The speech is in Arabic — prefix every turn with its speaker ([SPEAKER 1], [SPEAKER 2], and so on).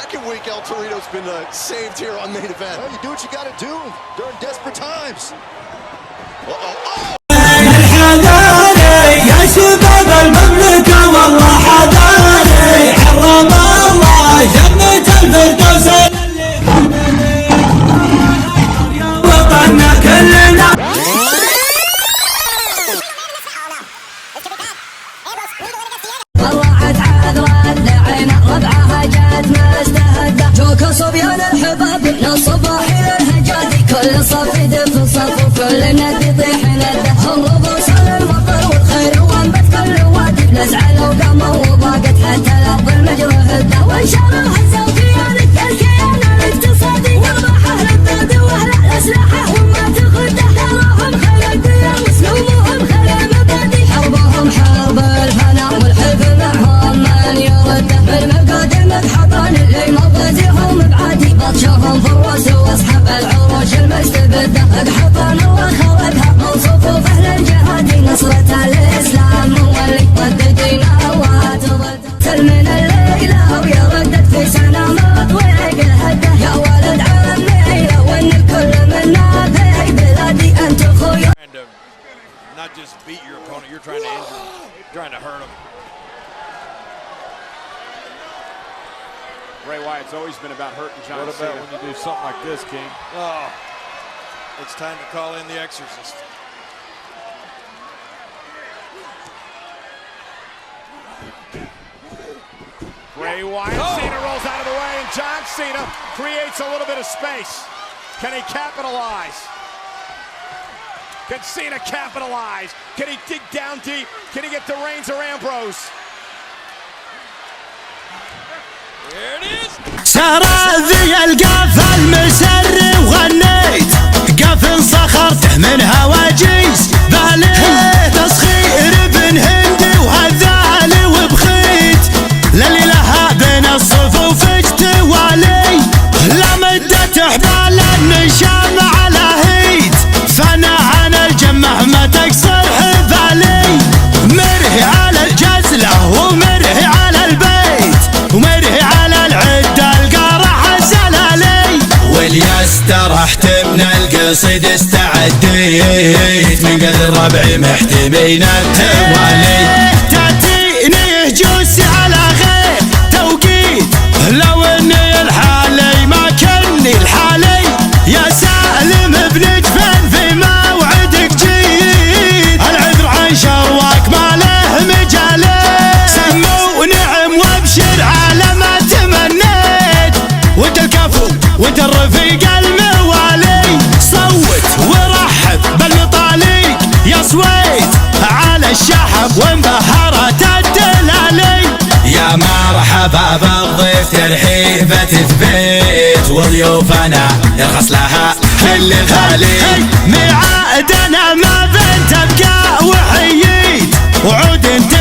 [SPEAKER 1] second week El Torito's been saved here on Main Event.
[SPEAKER 2] Well, you do what you gotta do during desperate times.
[SPEAKER 1] Uh-oh.
[SPEAKER 3] يا شباب المملكة والله حضاري حرم الله جنة الفردوس يا وطننا كلنا.
[SPEAKER 4] طلعت عذرات لعينه ربعها جات مستهدة جوك صبيان الحباب من الصباح للهجادي كل صف يدف صف وكل ند يطيح نده الربوس المطر والخير وانبت كل وادي نزعل وقاموا وضاقت حتى الارض المجرى هده وانشرها الزوجيانك الكيان الاقتصادي يربح اهل البلد واهل الاسلحه وما تخده تراهم خير الديار وسلومهم خير المبادئ حربهم حرب الفناء والحب معهم من يرده المقادم الحضان اللي مضيهم بعادي بطشهم فروس واصحاب العروش المستبده اقحطان وخرجها من صفوف اهل الجهاد نصرة الاسلام مولي ضد دينه وتضد سلمنا الليله ويردد في سنه مطويق الهده يا ولد عمي لو ان الكل منا في بلادي انت اخويا.
[SPEAKER 5] Not just beat your opponent, you're trying to injure him, trying to hurt him. Bray Wyatt's always been about hurting John Cena. What about when you do something like this, King? Oh, it's time to call in the Exorcist. Bray Wyatt, Cena rolls out of the way, and John Cena creates a little bit of space. Can he capitalize? Can Cena capitalize? Can he dig down deep? Can he get the reins or Ambrose? There it is.
[SPEAKER 3] سراذي القاف المسري وغنيت قاف صخرته من هواجيس بالي تسخير ابن هندي وهذالي وبخيت للي لها بين الصفوف اجتوالي لا مدت حبال النشام على هيت فانا عن الجمع ما تقصر حبالي مرهي على الجزلة ومرهي على البيت ومرهي على العدة القارح الزلالي والياس ترحت من القصيد استعديت من قدر ربعي محتمين التوالي تاتيني هجوسي على غير توقيت لو اني الحالي ما كني الحالي يا سالم بنجفن في موعدك جيت العذر عن شرواك ما له مجالي سمو ونعم وابشر على ما تمنيت وانت الكفو وانت الرفيق الموالي صوت ورحب بالمطاليق يا سويت على الشحب وانبهرت الدلالي يا مرحبا بالضيف ترحيبة تثبيت وضيوفنا يرخص لها كل غالي ميعادنا ما بنت تبقى وحييت وعود انت